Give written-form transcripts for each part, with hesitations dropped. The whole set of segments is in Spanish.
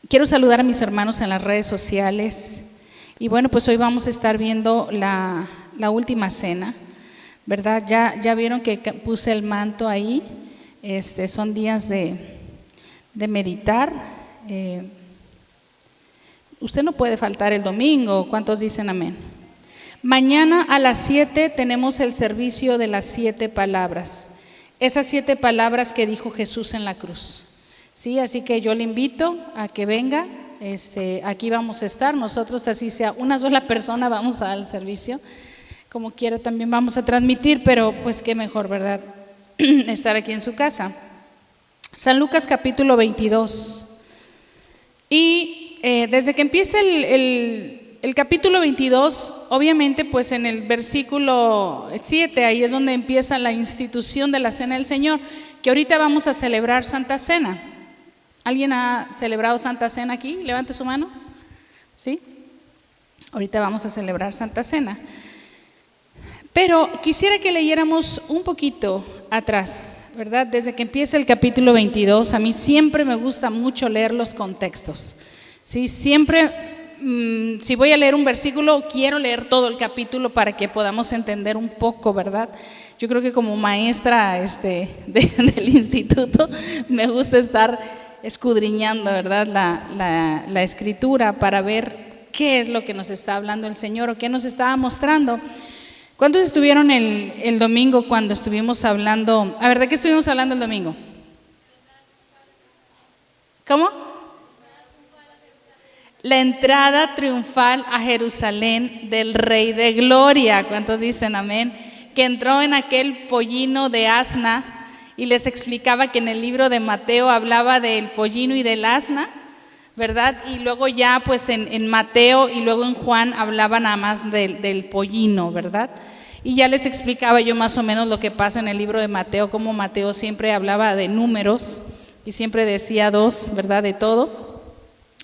Quiero saludar a mis hermanos en las redes sociales. Y bueno, pues hoy vamos a estar viendo la última cena, ¿verdad? Ya vieron que puse el manto ahí. Son días de meditar. Usted no puede faltar el domingo. ¿Cuántos dicen amén? Mañana a las 7 tenemos el servicio de las 7 palabras. Esas 7 palabras que dijo Jesús en la cruz. Sí, así que yo le invito a que venga. Aquí vamos a estar. Nosotros, así sea una sola persona, vamos a dar el servicio. Como quiera también vamos a transmitir, pero pues qué mejor, ¿verdad? Estar aquí en su casa. San Lucas capítulo 22. Y desde que empieza el capítulo 22, obviamente pues en el versículo 7, ahí es donde empieza la institución de la Cena del Señor, que ahorita vamos a celebrar Santa Cena. ¿Alguien ha celebrado Santa Cena aquí? Levante su mano. ¿Sí? Ahorita vamos a celebrar Santa Cena. Pero quisiera que leyéramos un poquito atrás, ¿verdad? Desde que empieza el capítulo 22, a mí siempre me gusta mucho leer los contextos. ¿Sí? Siempre, si voy a leer un versículo, quiero leer todo el capítulo para que podamos entender un poco, ¿verdad? Yo creo que como maestra del instituto me gusta estar escudriñando, ¿verdad? La escritura para ver qué es lo que nos está hablando el Señor o qué nos estaba mostrando. ¿Cuántos estuvieron el domingo cuando estuvimos hablando? A ver, ¿de qué estuvimos hablando el domingo? ¿Cómo? La entrada triunfal a Jerusalén del Rey de Gloria. ¿Cuántos dicen amén? Que entró en aquel pollino de asna. Y les explicaba que en el libro de Mateo hablaba del pollino y del asna, ¿verdad? Y luego ya pues en Mateo y luego en Juan hablaba nada más del pollino, ¿verdad? Y ya les explicaba yo más o menos lo que pasa en el libro de Mateo, como Mateo siempre hablaba de números y siempre decía 2, ¿verdad? De todo.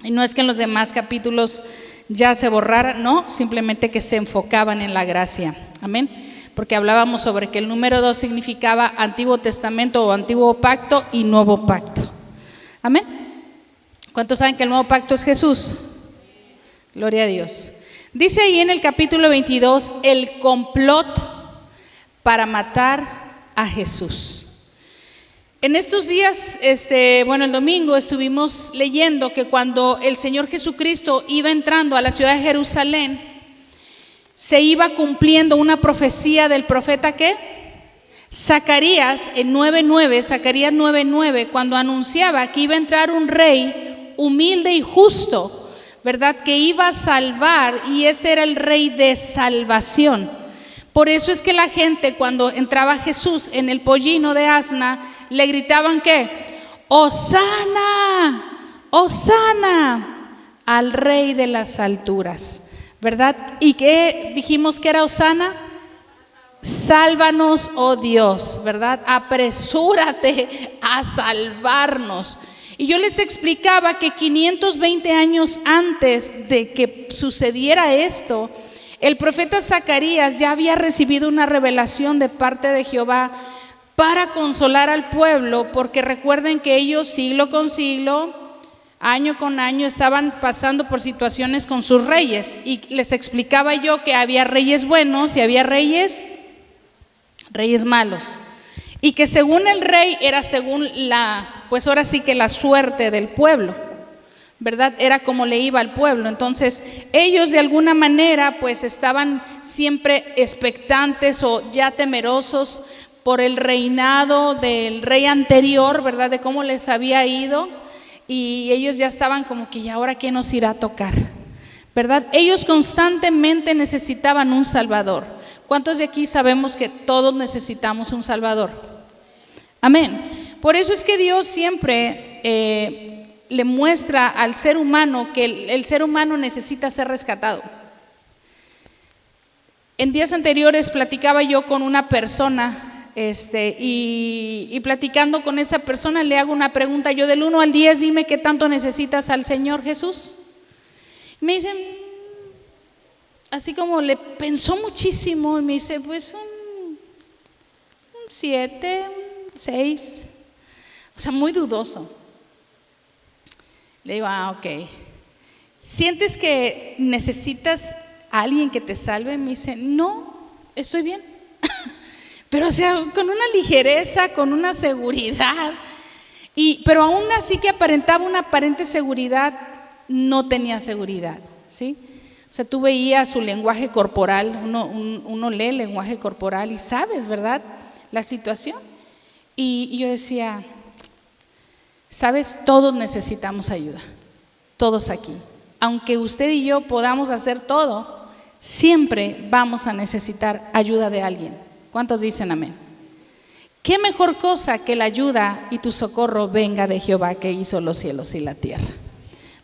Y no es que en los demás capítulos ya se borraran, no, simplemente que se enfocaban en la gracia. Amén. Porque hablábamos sobre que el número 2 significaba Antiguo Testamento o Antiguo Pacto y Nuevo Pacto. Amén. ¿Cuántos saben que el Nuevo Pacto es Jesús? Gloria a Dios. Dice ahí en el capítulo 22 el complot para matar a Jesús. En estos días, el domingo estuvimos leyendo que cuando el Señor Jesucristo iba entrando a la ciudad de Jerusalén, se iba cumpliendo una profecía del profeta ¿qué? Zacarías en 9:9, Zacarías 9:9, cuando anunciaba que iba a entrar un rey humilde y justo, ¿verdad? Que iba a salvar, y ese era el rey de salvación. Por eso es que la gente cuando entraba Jesús en el pollino de asna, le gritaban ¿qué? ¡Hosana! ¡Hosana! Al rey de las alturas. ¿Verdad? ¿Y qué dijimos que era hosana? Sálvanos, oh Dios, ¿verdad? Apresúrate a salvarnos. Y yo les explicaba que 520 años antes de que sucediera esto, el profeta Zacarías ya había recibido una revelación de parte de Jehová para consolar al pueblo, porque recuerden que ellos siglo con siglo, año con año estaban pasando por situaciones con sus reyes, y les explicaba yo que había reyes buenos y había reyes malos, y que según el rey era según pues ahora sí que la suerte del pueblo, ¿verdad? Era como le iba al pueblo. Entonces ellos de alguna manera pues estaban siempre expectantes o ya temerosos por el reinado del rey anterior, ¿verdad? De cómo les había ido. Y ellos ya estaban como que, ¿y ahora qué nos irá a tocar? ¿Verdad? Ellos constantemente necesitaban un Salvador. ¿Cuántos de aquí sabemos que todos necesitamos un Salvador? Amén. Por eso es que Dios siempre le muestra al ser humano que el ser humano necesita ser rescatado. En días anteriores platicaba yo con una persona. Y platicando con esa persona le hago una pregunta, yo del 1 al 10 dime qué tanto necesitas al Señor Jesús. Y me dicen, así como le pensó muchísimo, y me dice pues un 7, un 6, o sea muy dudoso. Le digo, ok. ¿Sientes que necesitas a alguien que te salve? Me dice, no, estoy bien. Pero o sea, con una ligereza, con una seguridad. Pero aún así que aparentaba una aparente seguridad, no tenía seguridad, ¿sí? O sea, tú veías su lenguaje corporal, uno lee el lenguaje corporal y sabes, ¿verdad?, la situación. Y yo decía, sabes, todos necesitamos ayuda, todos aquí. Aunque usted y yo podamos hacer todo, siempre vamos a necesitar ayuda de alguien. ¿Cuántos dicen amén? ¿Qué mejor cosa que la ayuda y tu socorro venga de Jehová que hizo los cielos y la tierra?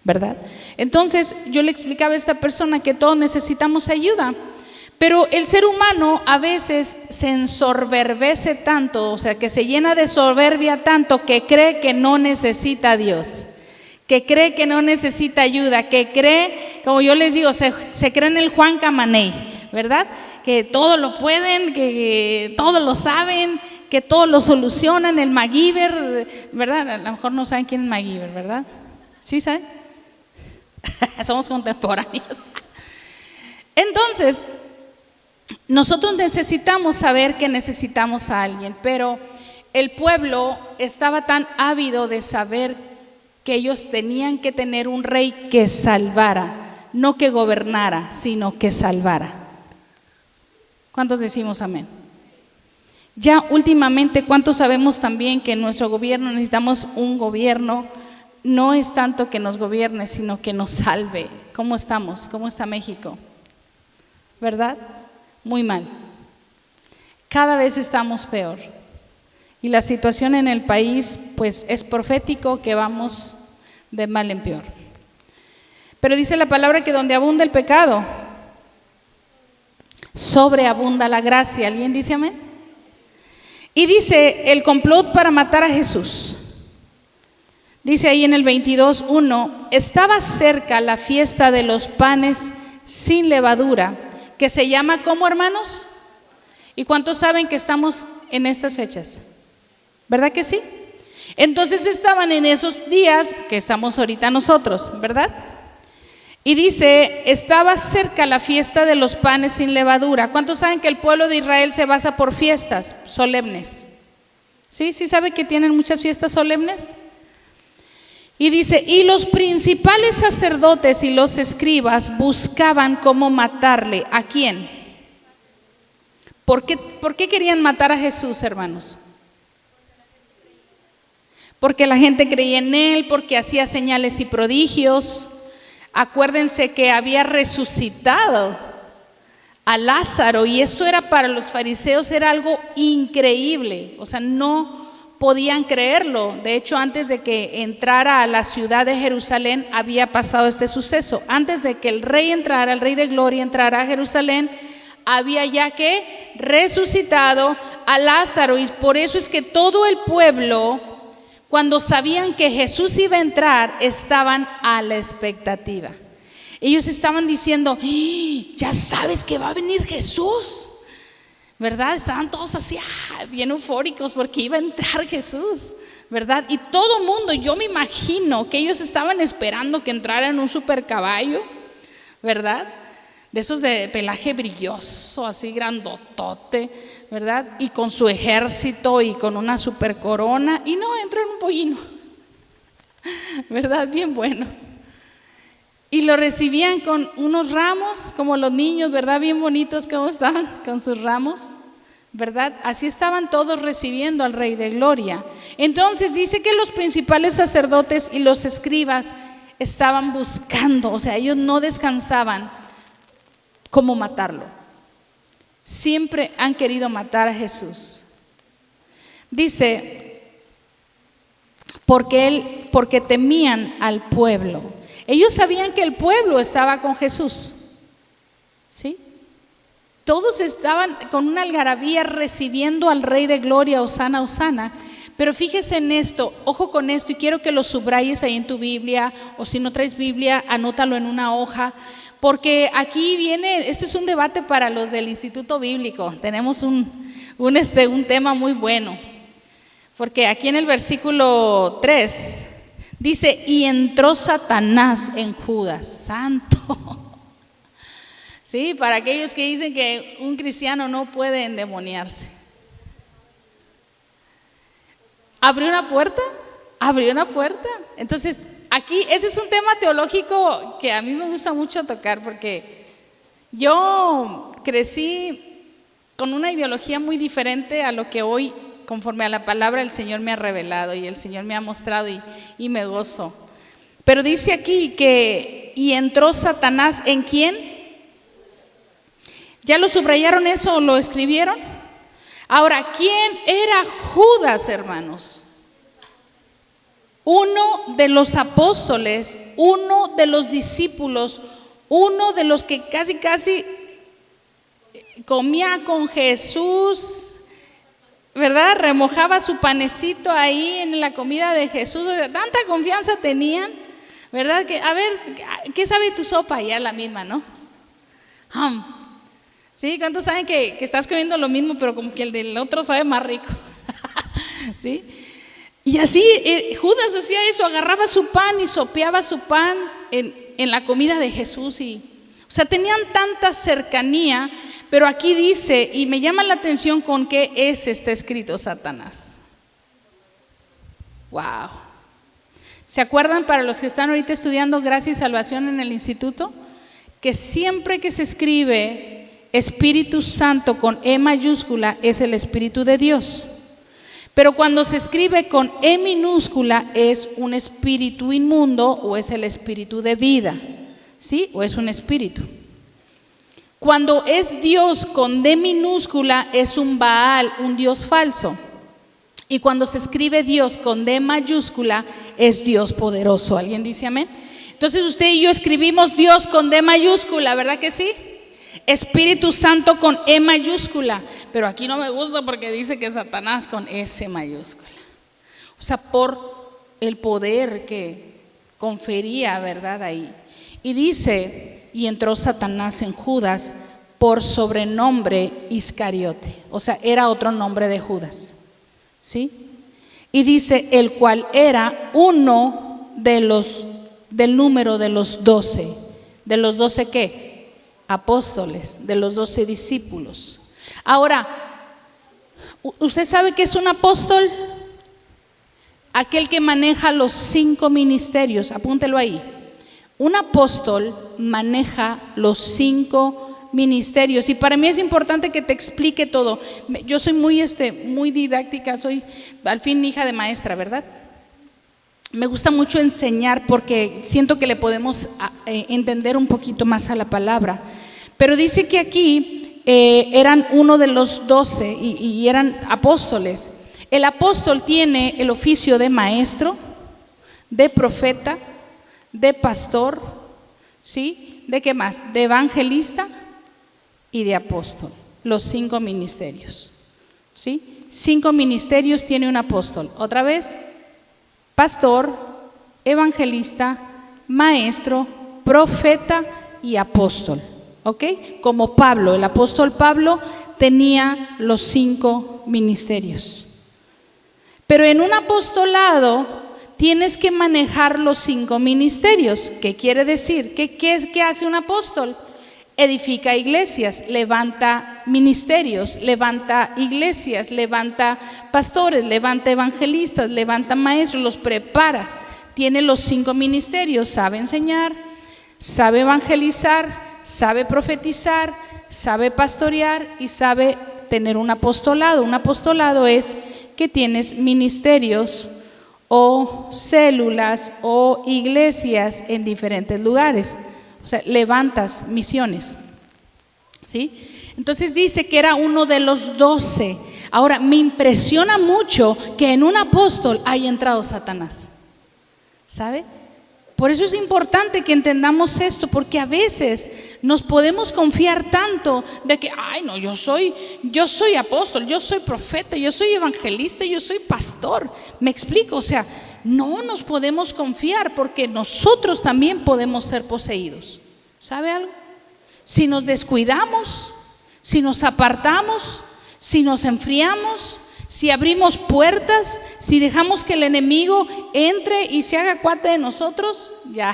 ¿Verdad? Entonces yo le explicaba a esta persona que todos necesitamos ayuda, pero el ser humano a veces se ensoberbece tanto, o sea, que se llena de soberbia tanto que cree que no necesita a Dios, que cree que no necesita ayuda, que cree, como yo les digo, se cree en el Juan Camaney, ¿verdad? Que todo lo pueden, que todo lo saben, que todo lo solucionan, el MacGyver, ¿verdad? A lo mejor no saben quién es MacGyver, ¿verdad? ¿Sí saben? Somos contemporáneos. Entonces, nosotros necesitamos saber que necesitamos a alguien, pero el pueblo estaba tan ávido de saber que ellos tenían que tener un rey que salvara, no que gobernara, sino que salvara. ¿Cuántos decimos amén? Ya últimamente, ¿cuántos sabemos también que en nuestro gobierno necesitamos un gobierno? No es tanto que nos gobierne, sino que nos salve. ¿Cómo estamos? ¿Cómo está México? ¿Verdad? Muy mal. Cada vez estamos peor. Y la situación en el país, pues es profético que vamos de mal en peor. Pero dice la palabra que donde abunda el pecado, sobreabunda la gracia. ¿Alguien dice amén? Y dice el complot para matar a Jesús. Dice ahí en el 22:1, estaba cerca la fiesta de los panes sin levadura, que se llama ¿cómo, hermanos? ¿Y cuántos saben que estamos en estas fechas? ¿Verdad que sí? Entonces estaban en esos días que estamos ahorita nosotros, ¿verdad? Y dice, estaba cerca la fiesta de los panes sin levadura. ¿Cuántos saben que el pueblo de Israel se basa por fiestas solemnes? ¿Sí? ¿Sí sabe que tienen muchas fiestas solemnes? Y dice, y los principales sacerdotes y los escribas buscaban cómo matarle. ¿A quién? ¿Por qué querían matar a Jesús, hermanos? Porque la gente creía en él, porque hacía señales y prodigios. Acuérdense que había resucitado a Lázaro y esto era para los fariseos, era algo increíble, o sea, no podían creerlo. De hecho, antes de que entrara a la ciudad de Jerusalén había pasado este suceso. Antes de que el rey entrara, el rey de gloria entrara a Jerusalén, había ya que resucitado a Lázaro, y por eso es que todo el pueblo, cuando sabían que Jesús iba a entrar, estaban a la expectativa. Ellos estaban diciendo, ya sabes que va a venir Jesús, ¿verdad? Estaban todos así, bien eufóricos porque iba a entrar Jesús, ¿verdad? Y todo mundo, yo me imagino que ellos estaban esperando que entrara en un super caballo, ¿verdad? De esos de pelaje brilloso, así grandotote, ¿verdad? Y con su ejército y con una super corona, y no, entró en un pollino, ¿verdad? Bien bueno. Y lo recibían con unos ramos, como los niños, ¿verdad? Bien bonitos como estaban, con sus ramos, ¿verdad? Así estaban todos recibiendo al Rey de Gloria. Entonces dice que los principales sacerdotes y los escribas estaban buscando, o sea, ellos no descansaban cómo matarlo. Siempre han querido matar a Jesús. Dice, porque temían al pueblo. Ellos sabían que el pueblo estaba con Jesús, ¿sí? Todos estaban con una algarabía recibiendo al Rey de Gloria, Hosana, Hosana. Pero fíjese en esto, ojo con esto, y quiero que lo subrayes ahí en tu Biblia, o si no traes Biblia, anótalo en una hoja. Porque aquí viene, este es un debate para los del Instituto Bíblico. Tenemos un tema muy bueno. Porque aquí en el versículo 3 Dice, y entró Satanás en Judas. Santo. Sí, para aquellos que dicen que un cristiano no puede endemoniarse. ¿Abrió una puerta? Abrió una puerta. Entonces, aquí, ese es un tema teológico que a mí me gusta mucho tocar, porque yo crecí con una ideología muy diferente a lo que hoy, conforme a la palabra, el Señor me ha revelado y el Señor me ha mostrado y me gozo. Pero dice aquí que, y entró Satanás, ¿en quién? ¿Ya lo subrayaron eso o lo escribieron? Ahora, ¿quién era Judas, hermanos? Uno de los apóstoles, uno de los discípulos, uno de los que casi comía con Jesús, ¿verdad? Remojaba su panecito ahí en la comida de Jesús. Tanta confianza tenían, ¿verdad? Que, a ver, ¿qué sabe tu sopa? Ya la misma, ¿no? ¿Sí? ¿Cuántos saben que estás comiendo lo mismo, pero como que el del otro sabe más rico? ¿Sí? Y así Judas hacía eso, agarraba su pan y sopeaba su pan en la comida de Jesús. O sea, tenían tanta cercanía, pero aquí dice, y me llama la atención con qué está escrito Satanás. Wow. ¿Se acuerdan, para los que están ahorita estudiando gracia y salvación en el instituto, que siempre que se escribe Espíritu Santo con E mayúscula es el Espíritu de Dios? Pero cuando se escribe con E minúscula es un espíritu inmundo o es el espíritu de vida, ¿sí? O es un espíritu. Cuando es Dios con D minúscula es un Baal, un Dios falso. Y cuando se escribe Dios con D mayúscula es Dios poderoso. ¿Alguien dice amén? Entonces usted y yo escribimos Dios con D mayúscula, ¿verdad que sí? Espíritu Santo con E mayúscula, pero aquí no me gusta porque dice que Satanás con S mayúscula. O sea, por el poder que confería, ¿verdad? Ahí. Y dice, y entró Satanás en Judas por sobrenombre Iscariote. O sea, era otro nombre de Judas, ¿sí? Y dice, el cual era uno de los, del número de los 12. ¿De los 12 qué? Apóstoles, de los 12 discípulos. Ahora, ¿usted sabe qué es un apóstol? Aquel que maneja los 5 ministerios, apúntelo ahí. Un apóstol maneja los 5 ministerios, y para mí es importante que te explique todo. Yo soy muy didáctica, soy al fin hija de maestra, ¿verdad? Me gusta mucho enseñar porque siento que le podemos entender un poquito más a la palabra. Pero dice que aquí eran uno de los 12 y eran apóstoles. El apóstol tiene el oficio de maestro, de profeta, de pastor, ¿sí? ¿De qué más? De evangelista y de apóstol. Los 5 ministerios, ¿sí? 5 ministerios tiene un apóstol. Otra vez, pastor, evangelista, maestro, profeta y apóstol. ¿Ok? Como Pablo, el apóstol Pablo tenía los 5 ministerios. Pero en un apostolado tienes que manejar los 5 ministerios. ¿Qué quiere decir? ¿Qué hace un apóstol? Edifica iglesias, levanta ministerios, levanta iglesias, levanta pastores, levanta evangelistas, levanta maestros, los prepara. Tiene los 5 ministerios, sabe enseñar, sabe evangelizar, sabe profetizar, sabe pastorear y sabe tener un apostolado. Un apostolado es que tienes ministerios o células o iglesias en diferentes lugares. O sea, levantas misiones, ¿sí? Entonces dice que era uno de los 12. Ahora, me impresiona mucho que en un apóstol haya entrado Satanás, ¿sabe? Por eso es importante que entendamos esto, porque a veces nos podemos confiar tanto de que, ay no, yo soy apóstol, yo soy profeta, yo soy evangelista, yo soy pastor. ¿Me explico? O sea, no nos podemos confiar porque nosotros también podemos ser poseídos. ¿Sabe algo? Si nos descuidamos, si nos apartamos, si nos enfriamos, Si abrimos puertas, si dejamos que el enemigo entre y se haga cuate de nosotros, ya,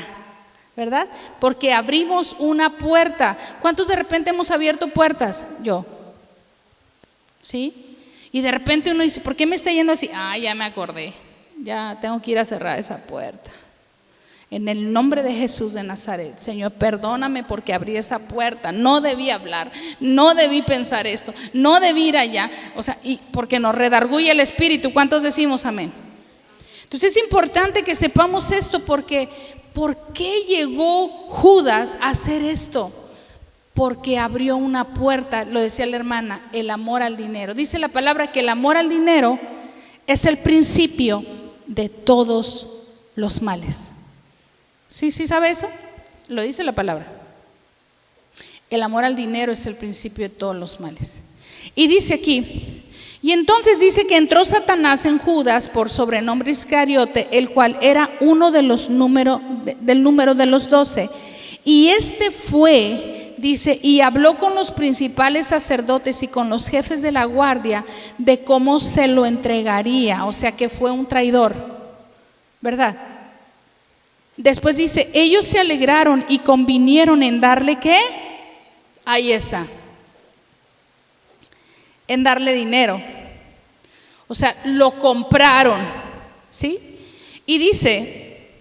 ¿verdad? Porque abrimos una puerta. ¿Cuántos de repente hemos abierto puertas? Yo. ¿Sí? Y de repente uno dice, ¿por qué me está yendo así? Ya me acordé, ya tengo que ir a cerrar esa puerta. En el nombre de Jesús de Nazaret, Señor, perdóname porque abrí esa puerta. No debí hablar, no debí pensar esto, no debí ir allá. O sea, y porque nos redarguye el espíritu. ¿Cuántos decimos amén? Entonces es importante que sepamos esto, porque ¿por qué llegó Judas a hacer esto? Porque abrió una puerta, lo decía la hermana, el amor al dinero. Dice la palabra que el amor al dinero es el principio de todos los males. ¿Sí sabe eso? Lo dice la palabra. El amor al dinero es el principio de todos los males. Y dice aquí, y entonces dice que entró Satanás en Judas por sobrenombre Iscariote, el cual era uno de los del número de los 12. Y este fue, dice, y habló con los principales sacerdotes y con los jefes de la guardia de cómo se lo entregaría. O sea que fue un traidor, ¿verdad? Después dice, ellos se alegraron y convinieron en darle ¿qué? Ahí está, en darle dinero. O sea, lo compraron, ¿sí? Y dice,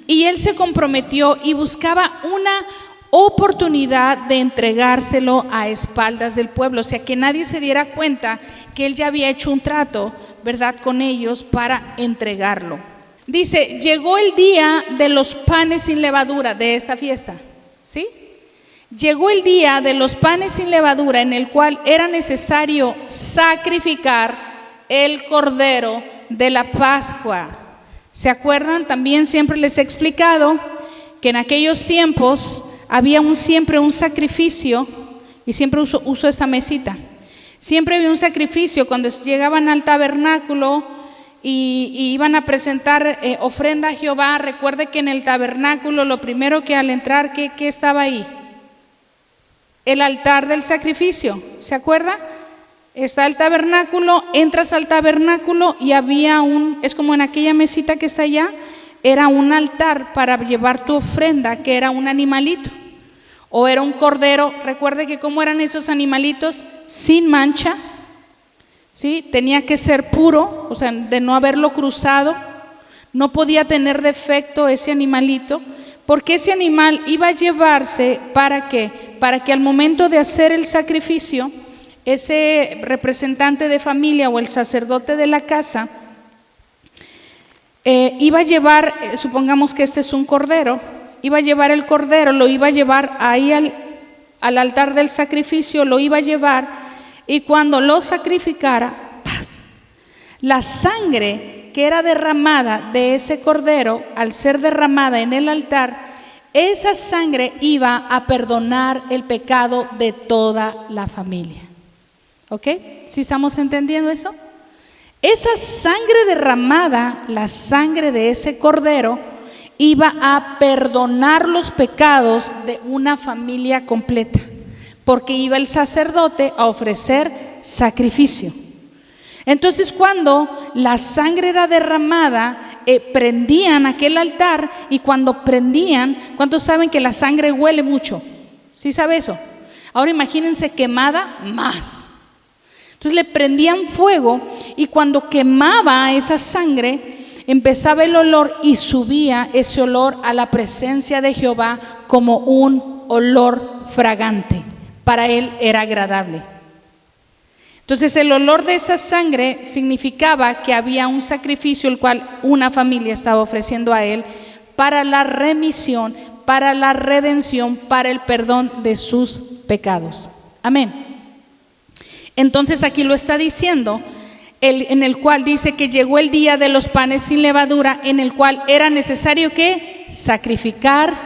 y él se comprometió y buscaba una oportunidad de entregárselo a espaldas del pueblo. O sea, que nadie se diera cuenta que él ya había hecho un trato, ¿verdad?, con ellos para entregarlo. Dice, llegó el día de los panes sin levadura de esta fiesta, ¿sí? Llegó el día de los panes sin levadura, en el cual era necesario sacrificar el cordero de la Pascua. ¿Se acuerdan? También siempre les he explicado que en aquellos tiempos había siempre un sacrificio, y siempre uso esta mesita. Siempre había un sacrificio cuando llegaban al tabernáculo y iban a presentar ofrenda a Jehová. Recuerde que en el tabernáculo lo primero que al entrar, ¿qué estaba ahí? El altar del sacrificio, ¿se acuerda? Está el tabernáculo, entras al tabernáculo y había es como en aquella mesita que está allá, era un altar para llevar tu ofrenda, que era un animalito o era un cordero. Recuerde que cómo eran esos animalitos, sin mancha, ¿sí? Tenía que ser puro, o sea, de no haberlo cruzado, no podía tener defecto ese animalito, porque ese animal iba a llevarse ¿para qué? Para que al momento de hacer el sacrificio, ese representante de familia o el sacerdote de la casa iba a llevar, supongamos que este es un cordero, iba a llevar el cordero, lo iba a llevar ahí al altar del sacrificio, lo iba a llevar, y cuando lo sacrificara, la sangre que era derramada de ese cordero, al ser derramada en el altar, esa sangre iba a perdonar el pecado de toda la familia. ¿Ok? ¿Sí estamos entendiendo eso? Esa sangre derramada, la sangre de ese cordero, iba a perdonar los pecados de una familia completa, porque iba el sacerdote a ofrecer sacrificio. Entonces, cuando la sangre era derramada, prendían aquel altar, y cuando prendían, ¿cuántos saben que la sangre huele mucho? ¿Sí sabe eso? Ahora imagínense quemada más. Entonces le prendían fuego, y cuando quemaba esa sangre, empezaba el olor y subía ese olor a la presencia de Jehová como un olor fragante. Para él era agradable. Entonces el olor de esa sangre significaba que había un sacrificio el cual una familia estaba ofreciendo a él para la remisión, para la redención, para el perdón de sus pecados. Amén. Entonces aquí lo está diciendo, en el cual dice que llegó el día de los panes sin levadura, en el cual era necesario que sacrificar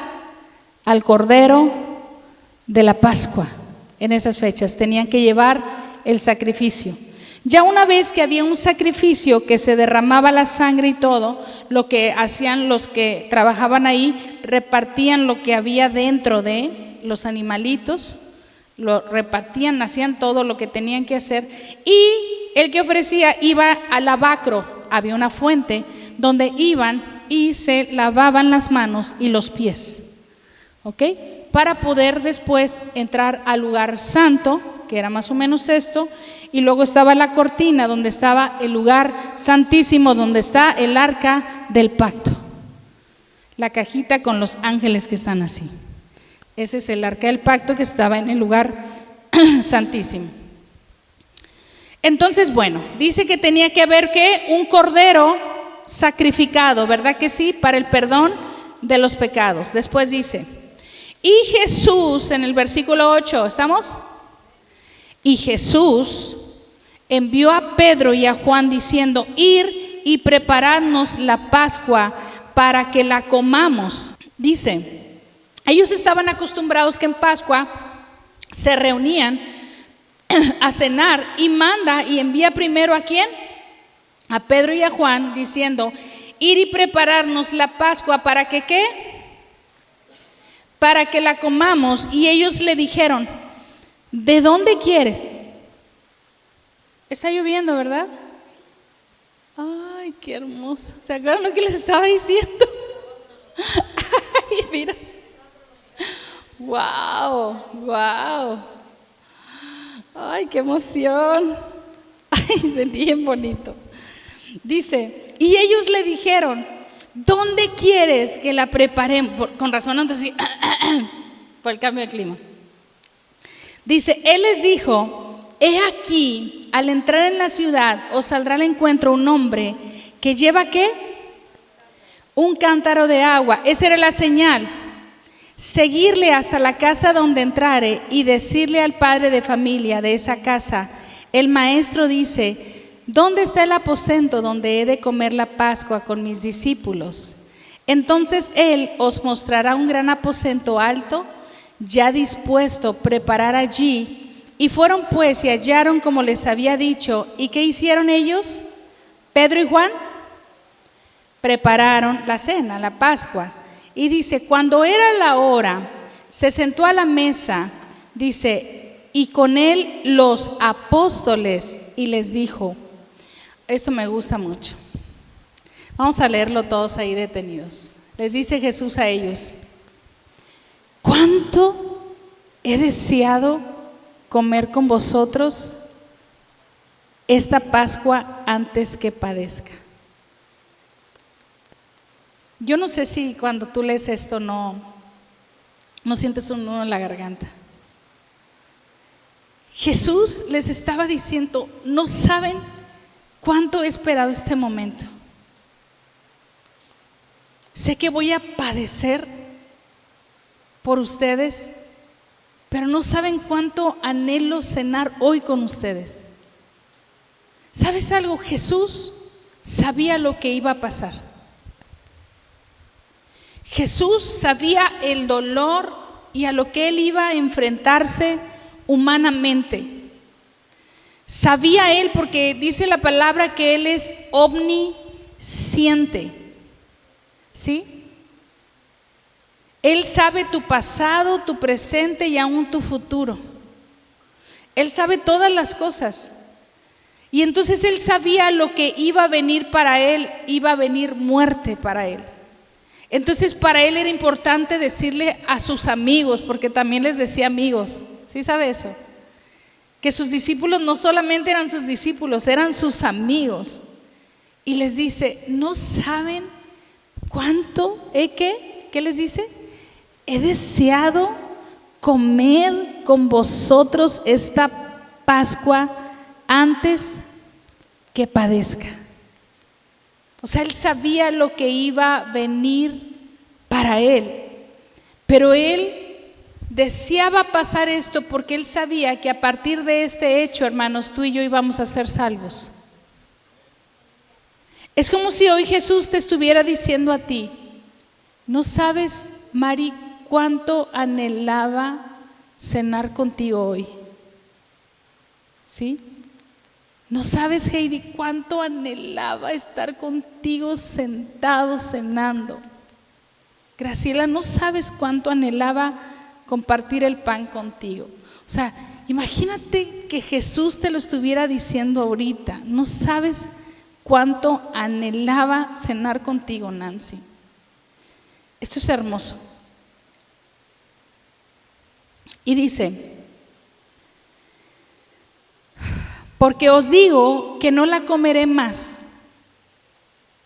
al cordero de la Pascua. En esas fechas tenían que llevar el sacrificio. Ya una vez que había un sacrificio, que se derramaba la sangre y todo, lo que hacían los que trabajaban ahí, repartían lo que había dentro de los animalitos, lo repartían, hacían todo lo que tenían que hacer, y el que ofrecía iba al lavacro, había una fuente donde iban y se lavaban las manos y los pies, ¿ok? Para poder después entrar al lugar santo, que era más o menos esto, y luego estaba la cortina donde estaba el lugar santísimo, donde está el arca del pacto, la cajita con los ángeles que están así. Ese es el arca del pacto que estaba en el lugar santísimo. Entonces, bueno, dice que tenía que haber que un cordero sacrificado, ¿verdad que sí? Para el perdón de los pecados. Después dice, y Jesús, en el versículo 8, ¿estamos? Y Jesús envió a Pedro y a Juan diciendo, ir y prepararnos la Pascua para que la comamos. Dice, ellos estaban acostumbrados que en Pascua se reunían a cenar, y manda y envía primero ¿a quién? A Pedro y a Juan, diciendo, ir y prepararnos la Pascua para que ¿qué? Para que la comamos. Y ellos le dijeron, ¿de dónde quieres? Está lloviendo, ¿verdad? Ay, qué hermoso. ¿Se acuerdan lo que les estaba diciendo? Ay, mira. Wow, wow. Ay, qué emoción. Ay, sentí bien bonito. Dice, y ellos le dijeron, ¿dónde quieres que la preparemos? Con razón, entonces, por el cambio de clima. Dice, él les dijo, he aquí, al entrar en la ciudad, os saldrá al encuentro un hombre que lleva ¿qué? Un cántaro de agua. Esa era la señal. Seguirle hasta la casa donde entrare y decirle al padre de familia de esa casa, el maestro dice, ¿dónde está el aposento donde he de comer la Pascua con mis discípulos? Entonces él os mostrará un gran aposento alto, ya dispuesto, preparar allí. Y fueron pues y hallaron como les había dicho. ¿Y qué hicieron ellos? Pedro y Juan prepararon la cena, la Pascua. Y dice, cuando era la hora, se sentó a la mesa, dice, y con él los apóstoles, y les dijo, esto me gusta mucho. Vamos a leerlo todos ahí detenidos. Les dice Jesús a ellos, ¿cuánto he deseado comer con vosotros esta Pascua antes que padezca? Yo no sé si cuando tú lees esto no sientes un nudo en la garganta. Jesús les estaba diciendo, no saben cuánto he esperado este momento. Sé que voy a padecer por ustedes, pero no saben cuánto anhelo cenar hoy con ustedes. ¿Sabes algo? Jesús sabía lo que iba a pasar. Jesús sabía el dolor y a lo que él iba a enfrentarse humanamente. Sabía él, porque dice la palabra que él es omnisciente, ¿sí? Él sabe tu pasado, tu presente y aún tu futuro. Él sabe todas las cosas. Y entonces él sabía lo que iba a venir para él, iba a venir muerte para él. Entonces para él era importante decirle a sus amigos, porque también les decía amigos, ¿sí sabe eso? Que sus discípulos no solamente eran sus discípulos, eran sus amigos. Y les dice, ¿no saben cuánto ¿qué les dice? He deseado comer con vosotros esta Pascua antes que padezca. O sea, él sabía lo que iba a venir para él, pero él deseaba pasar esto porque él sabía que a partir de este hecho, hermanos, tú y yo íbamos a ser salvos. Es como si hoy Jesús te estuviera diciendo a ti, ¿no sabes, Mari, cuánto anhelaba cenar contigo hoy? ¿Sí? ¿No sabes, Heidi, cuánto anhelaba estar contigo sentado cenando? Graciela, ¿no sabes cuánto anhelaba compartir el pan contigo. O sea, imagínate que Jesús te lo estuviera diciendo ahorita. No sabes cuánto anhelaba cenar contigo, Nancy. Esto es hermoso. Y dice: porque os digo que no la comeré más.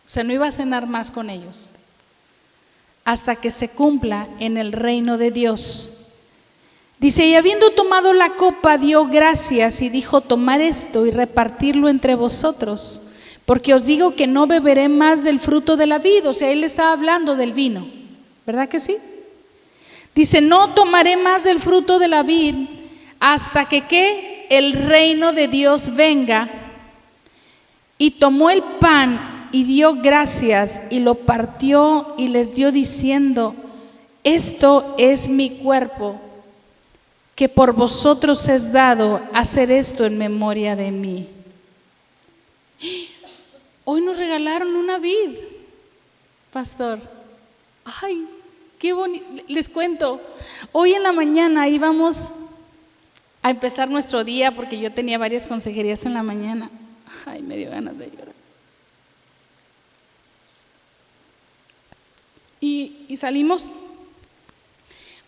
O sea, no iba a cenar más con ellos hasta que se cumpla en el reino de Dios. Dice: y habiendo tomado la copa, dio gracias y dijo: tomad esto y repartirlo entre vosotros, porque os digo que no beberé más del fruto de la vid. O sea, él estaba hablando del vino, ¿verdad que sí? Dice: no tomaré más del fruto de la vid hasta que ¿qué? El reino de Dios venga. Y tomó el pan y dio gracias y lo partió y les dio diciendo: esto es mi cuerpo, que por vosotros es dado, hacer esto en memoria de mí. Hoy nos regalaron una vid, pastor. Ay, qué bonito. Les cuento, hoy en la mañana íbamos a empezar nuestro día, porque yo tenía varias consejerías en la mañana. Ay, me dio ganas de llorar. Y salimos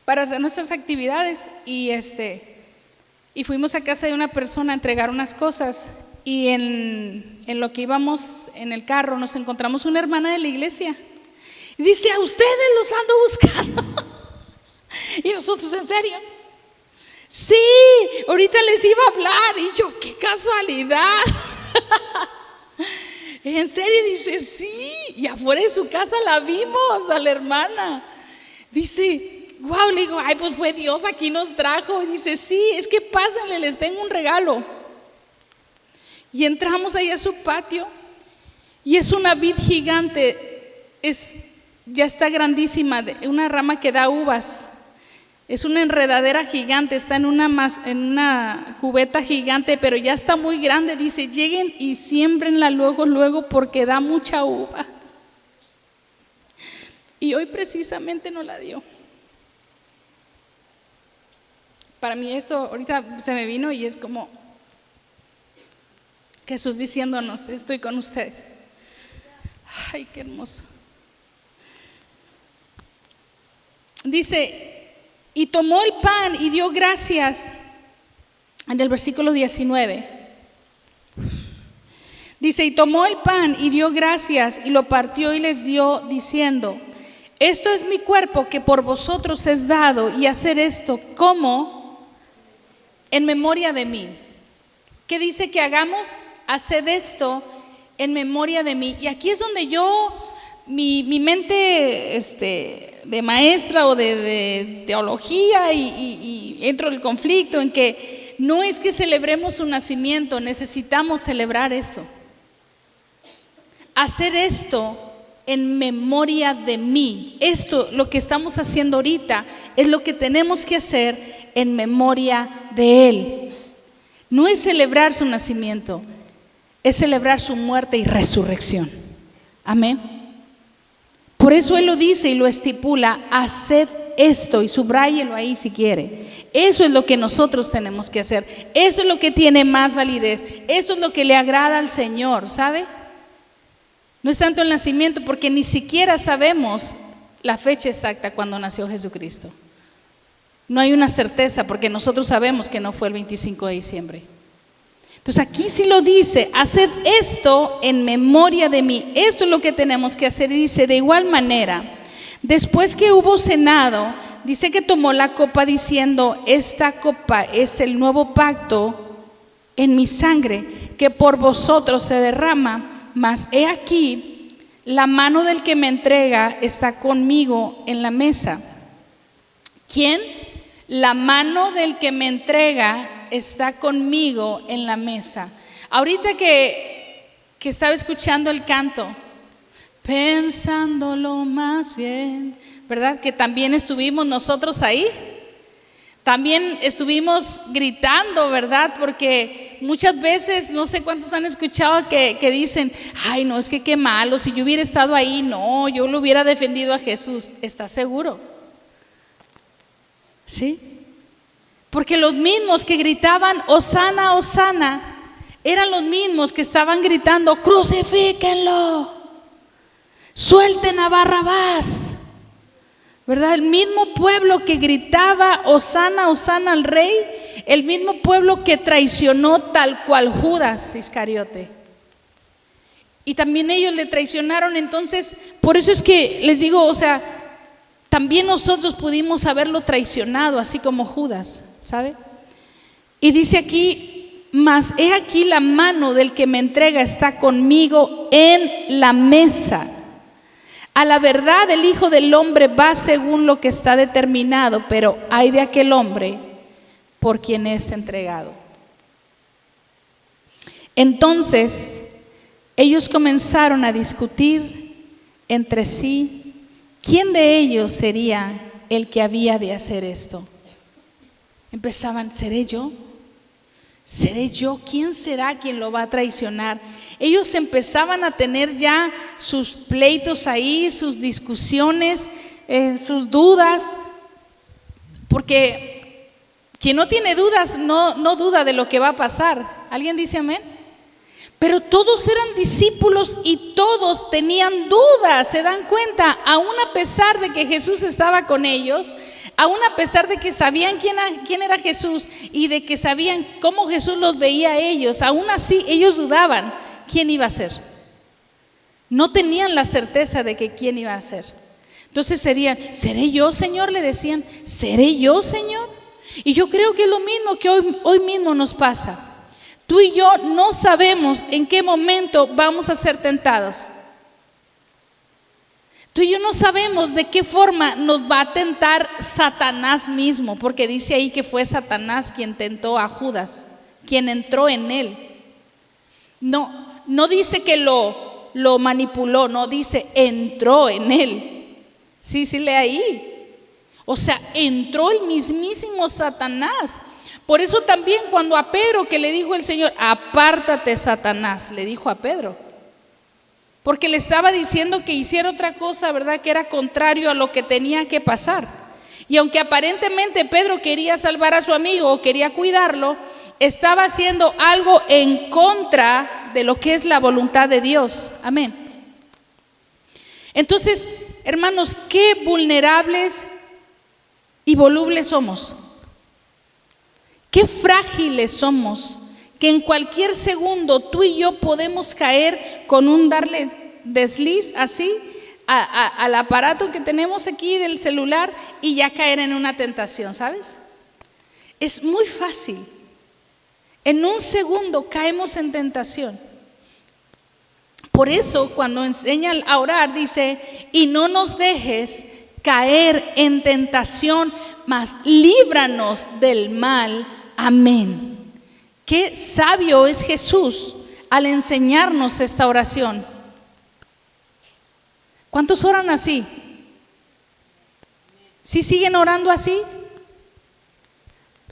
para hacer nuestras actividades y fuimos a casa de una persona a entregar unas cosas, y en lo que íbamos en el carro nos encontramos una hermana de la iglesia y dice: a ustedes los ando buscando. Y nosotros: ¿en serio? Sí, ahorita les iba a hablar. Y yo: qué casualidad. ¿En serio? Dice: sí. Y afuera de su casa la vimos a la hermana. Dice: wow. Le digo: ay, pues fue Dios, aquí nos trajo. Y dice: sí, es que pásenle, les tengo un regalo. Y entramos ahí a su patio y es una vid gigante, ya está grandísima, una rama que da uvas. Es una enredadera gigante, está en una cubeta gigante, pero ya está muy grande. Dice: lleguen y siémbrenla luego, porque da mucha uva. Y hoy precisamente no la dio. Para mí esto ahorita se me vino y es como Jesús diciéndonos: estoy con ustedes. Ay, qué hermoso. Dice: y tomó el pan y dio gracias. En el versículo 19 dice: y tomó el pan y dio gracias y lo partió y les dio diciendo: esto es mi cuerpo, que por vosotros es dado, y hacer esto como en memoria de mí. ¿Qué dice que hagamos? Haced esto en memoria de mí. Y aquí es donde mi mente de maestra o de teología y entro en el conflicto en que no es que celebremos su nacimiento, necesitamos celebrar esto. Hacer esto en memoria de mí. Esto, lo que estamos haciendo ahorita, es lo que tenemos que hacer en memoria de Él. No es celebrar su nacimiento, es celebrar su muerte y resurrección. Amén. Por eso Él lo dice y lo estipula: haced esto, y subráyelo ahí si quiere. Eso es lo que nosotros tenemos que hacer. Eso es lo que tiene más validez. Esto es lo que le agrada al Señor, ¿sabe? No es tanto el nacimiento, porque ni siquiera sabemos la fecha exacta cuando nació Jesucristo. No hay una certeza, porque nosotros sabemos que no fue el 25 de diciembre. Entonces aquí sí lo dice: haced esto en memoria de mí. Esto es lo que tenemos que hacer. Y dice: de igual manera, después que hubo cenado, dice que tomó la copa diciendo: esta copa es el nuevo pacto en mi sangre, que por vosotros se derrama. Mas he aquí, la mano del que me entrega está conmigo en la mesa. ¿Quién? La mano del que me entrega está conmigo en la mesa. Ahorita que estaba escuchando el canto, pensándolo más bien, ¿verdad? Que también estuvimos nosotros ahí. También estuvimos gritando, ¿verdad? Porque muchas veces, no sé cuántos han escuchado que dicen: ay, no, es que qué malo, si yo hubiera estado ahí, no, yo lo hubiera defendido a Jesús. ¿Estás seguro? ¿Sí? Porque los mismos que gritaban Hosana, Hosana, eran los mismos que estaban gritando crucifíquenlo, suelten a Barrabás, ¿verdad? El mismo pueblo que gritaba Hosana, Hosana al rey, el mismo pueblo que traicionó tal cual Judas Iscariote. Y también ellos le traicionaron. Entonces, por eso es que les digo, o sea, también nosotros pudimos haberlo traicionado, así como Judas, ¿sabe? Y dice aquí: mas he aquí la mano del que me entrega está conmigo en la mesa. A la verdad el Hijo del Hombre va según lo que está determinado, pero ay de aquel hombre por quien es entregado. Entonces ellos comenzaron a discutir entre sí quién de ellos sería el que había de hacer esto. Empezaban: ¿seré yo? ¿Seré yo? ¿Quién será quien lo va a traicionar? Ellos empezaban a tener ya sus pleitos ahí, sus discusiones, sus dudas, porque quien no tiene dudas no duda de lo que va a pasar. ¿Alguien dice amén? Pero todos eran discípulos y todos tenían dudas, ¿se dan cuenta? Aún a pesar de que Jesús estaba con ellos, aún a pesar de que sabían quién era Jesús y de que sabían cómo Jesús los veía a ellos, aún así ellos dudaban quién iba a ser. No tenían la certeza de que quién iba a ser. Entonces ¿seré yo, Señor? Le decían, ¿seré yo, Señor? Y yo creo que es lo mismo que hoy mismo nos pasa. Tú y yo no sabemos en qué momento vamos a ser tentados. Tú y yo no sabemos de qué forma nos va a tentar Satanás mismo, porque dice ahí que fue Satanás quien tentó a Judas, quien entró en él. No dice que lo manipuló, no dice entró en él. Sí, lee ahí. O sea, entró el mismísimo Satanás. Por eso también cuando a Pedro, que le dijo el Señor, apártate Satanás, le dijo a Pedro, porque le estaba diciendo que hiciera otra cosa, ¿verdad? Que era contrario a lo que tenía que pasar. Y aunque aparentemente Pedro quería salvar a su amigo o quería cuidarlo, estaba haciendo algo en contra de lo que es la voluntad de Dios. Amén. Entonces, hermanos, qué vulnerables y volubles somos. Qué frágiles somos, que en cualquier segundo tú y yo podemos caer con un darle desliz así al aparato que tenemos aquí del celular y ya caer en una tentación, ¿sabes? Es muy fácil. En un segundo caemos en tentación. Por eso cuando enseña a orar dice: y no nos dejes caer en tentación, mas líbranos del mal. Amén. Qué sabio es Jesús al enseñarnos esta oración. ¿Cuántos oran así? ¿Sí siguen orando así?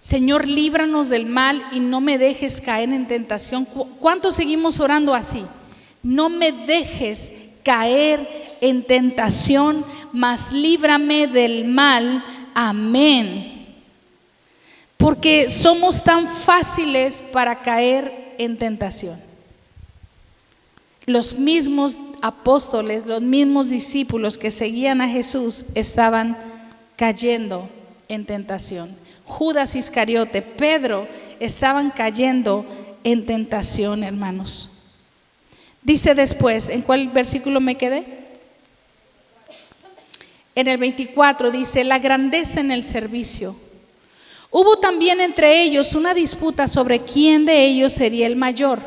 Señor, líbranos del mal y no me dejes caer en tentación. ¿Cuántos seguimos orando así? No me dejes caer en tentación, mas líbrame del mal. Amén. Porque somos tan fáciles para caer en tentación. Los mismos apóstoles, los mismos discípulos que seguían a Jesús estaban cayendo en tentación. Judas Iscariote, Pedro estaban cayendo en tentación, hermanos. Dice después, ¿en cuál versículo me quedé? En el 24 dice: la grandeza en el servicio. Hubo también entre ellos una disputa sobre quién de ellos sería el mayor.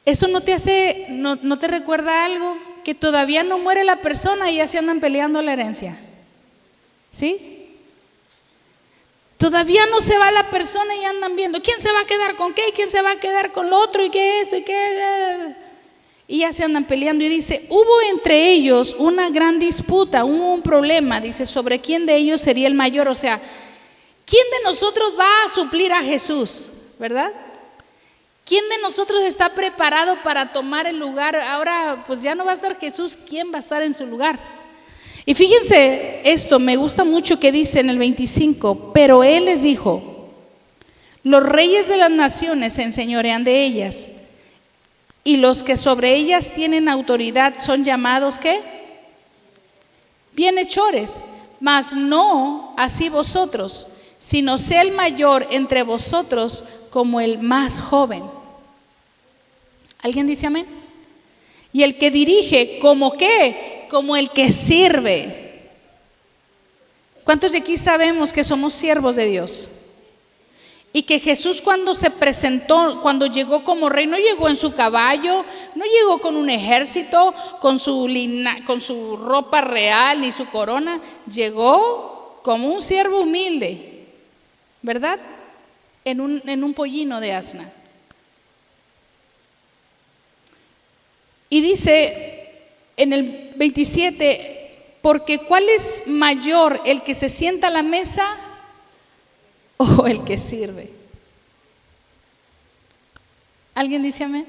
¿Eso no te recuerda algo? Que todavía no muere la persona y ya se andan peleando la herencia. ¿Sí? Todavía no se va la persona y andan viendo quién se va a quedar con qué, quién se va a quedar con lo otro y qué esto y qué. Y ya se andan peleando y dice: hubo entre ellos una gran disputa, hubo un problema, dice, sobre quién de ellos sería el mayor. O sea, ¿quién de nosotros va a suplir a Jesús? ¿Verdad? ¿Quién de nosotros está preparado para tomar el lugar? Ahora pues ya no va a estar Jesús, ¿quién va a estar en su lugar? Y fíjense esto, me gusta mucho que dice en el 25, pero él les dijo: los reyes de las naciones se enseñorean de ellas, y los que sobre ellas tienen autoridad son llamados, ¿qué? Bienhechores. Mas no así vosotros, sino sea el mayor entre vosotros como el más joven. ¿Alguien dice amén? Y el que dirige, ¿como qué? Como el que sirve. ¿Cuántos de aquí sabemos que somos siervos de Dios? Y que Jesús, cuando se presentó, cuando llegó como rey, no llegó en su caballo, no llegó con un ejército, con su ropa real ni su corona. Llegó como un siervo humilde, ¿verdad? En un pollino de asna. Y dice en el 27, porque ¿cuál es mayor, el que se sienta a la mesa o el que sirve? ¿Alguien dice amén?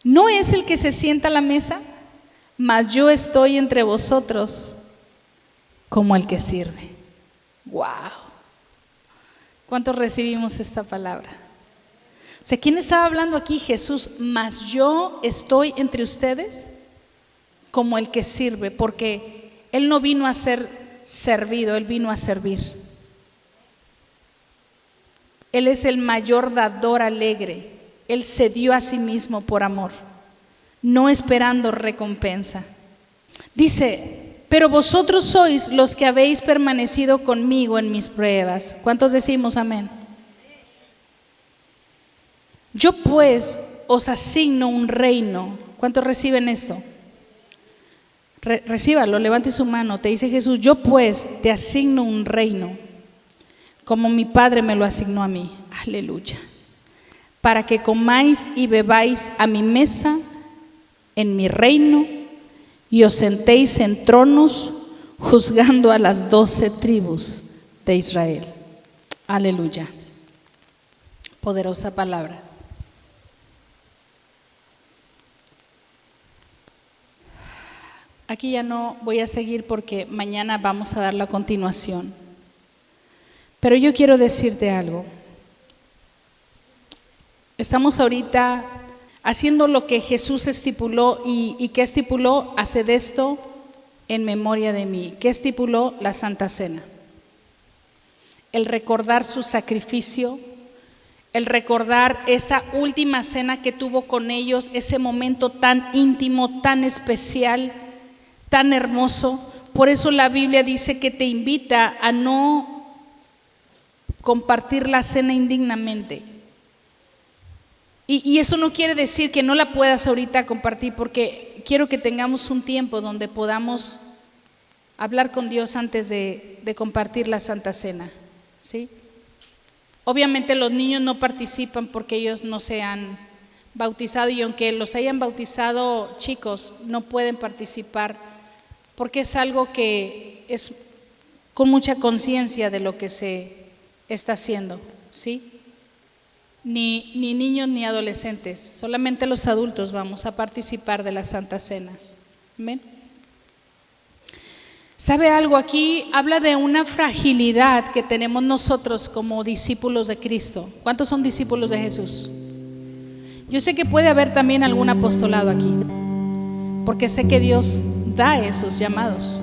No es el que se sienta a la mesa, mas yo estoy entre vosotros como el que sirve. ¡Wow! ¿Cuántos recibimos esta palabra? O sea, ¿quién estaba hablando aquí? Jesús. Mas yo estoy entre ustedes como el que sirve, porque Él no vino a ser servido, Él vino a servir. Él es el mayor dador alegre. Él se dio a sí mismo por amor, no esperando recompensa. Dice: pero vosotros sois los que habéis permanecido conmigo en mis pruebas. ¿Cuántos decimos amén? Yo pues os asigno un reino. ¿Cuántos reciben esto? Recíbalo, levante su mano. Te dice Jesús: yo pues te asigno un reino, como mi Padre me lo asignó a mí. Aleluya. Para que comáis y bebáis a mi mesa en mi reino, y os sentéis en tronos juzgando a las 12 tribus de Israel. Aleluya. Poderosa palabra. Aquí ya no voy a seguir porque mañana vamos a dar la continuación. Pero yo quiero decirte algo. Estamos ahorita haciendo lo que Jesús estipuló. ¿Y qué estipuló? Haced esto en memoria de mí. ¿Qué estipuló? La Santa Cena. El recordar su sacrificio, el recordar esa última cena que tuvo con ellos, ese momento tan íntimo, tan especial, tan hermoso. Por eso la Biblia dice que te invita a no compartir la cena indignamente. Y eso no quiere decir que no la puedas ahorita compartir, porque quiero que tengamos un tiempo donde podamos hablar con Dios antes de compartir la Santa Cena, ¿sí? Obviamente los niños no participan porque ellos no se han bautizado, y aunque los hayan bautizado chicos, no pueden participar porque es algo que es con mucha conciencia de lo que se está haciendo, ¿sí? Ni niños ni adolescentes, solamente los adultos vamos a participar de la Santa Cena. ¿Amén? ¿Sabe algo? Aquí habla de una fragilidad que tenemos nosotros como discípulos de Cristo. ¿Cuántos son discípulos de Jesús? Yo sé que puede haber también algún apostolado aquí, porque sé que Dios da esos llamados,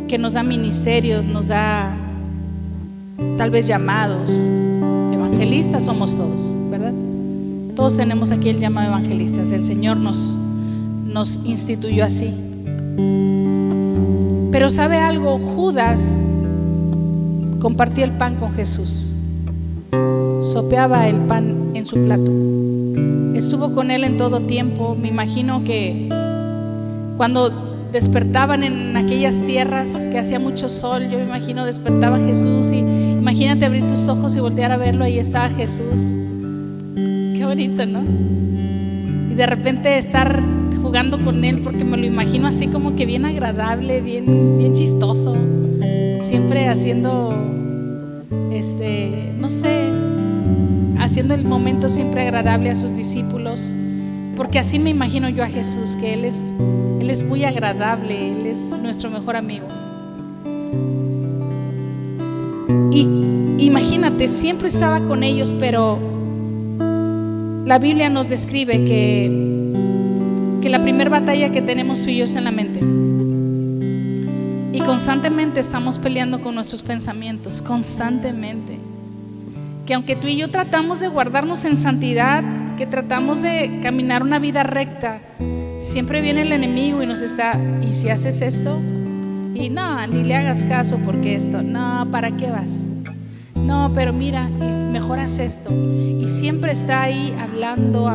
que nos da ministerios, nos da tal vez llamados. Evangelistas somos todos, ¿verdad? Todos tenemos aquí el llamado de evangelistas. El Señor nos instituyó así. Pero ¿sabe algo? Judas compartía el pan con Jesús, sopeaba el pan en su plato, estuvo con él en todo tiempo. Me imagino que cuando despertaban en aquellas tierras que hacía mucho sol, yo me imagino despertaba Jesús, y imagínate abrir tus ojos y voltear a verlo, ahí estaba Jesús. Qué bonito, ¿no? Y de repente estar jugando con él, porque me lo imagino así como que bien agradable, bien chistoso, siempre haciendo no sé, haciendo el momento siempre agradable a sus discípulos. Porque así me imagino yo a Jesús, que Él es muy agradable, Él es nuestro mejor amigo. Y imagínate, siempre estaba con ellos, pero la Biblia nos describe que la primera batalla que tenemos tú y yo es en la mente. Y constantemente estamos peleando con nuestros pensamientos, constantemente. Que aunque tú y yo tratamos de guardarnos en santidad, que tratamos de caminar una vida recta, siempre viene el enemigo y nos está: ¿y si haces esto? Y no, ni le hagas caso porque esto, no, ¿para qué vas? No, pero mira, mejor haz esto. Y siempre está ahí hablando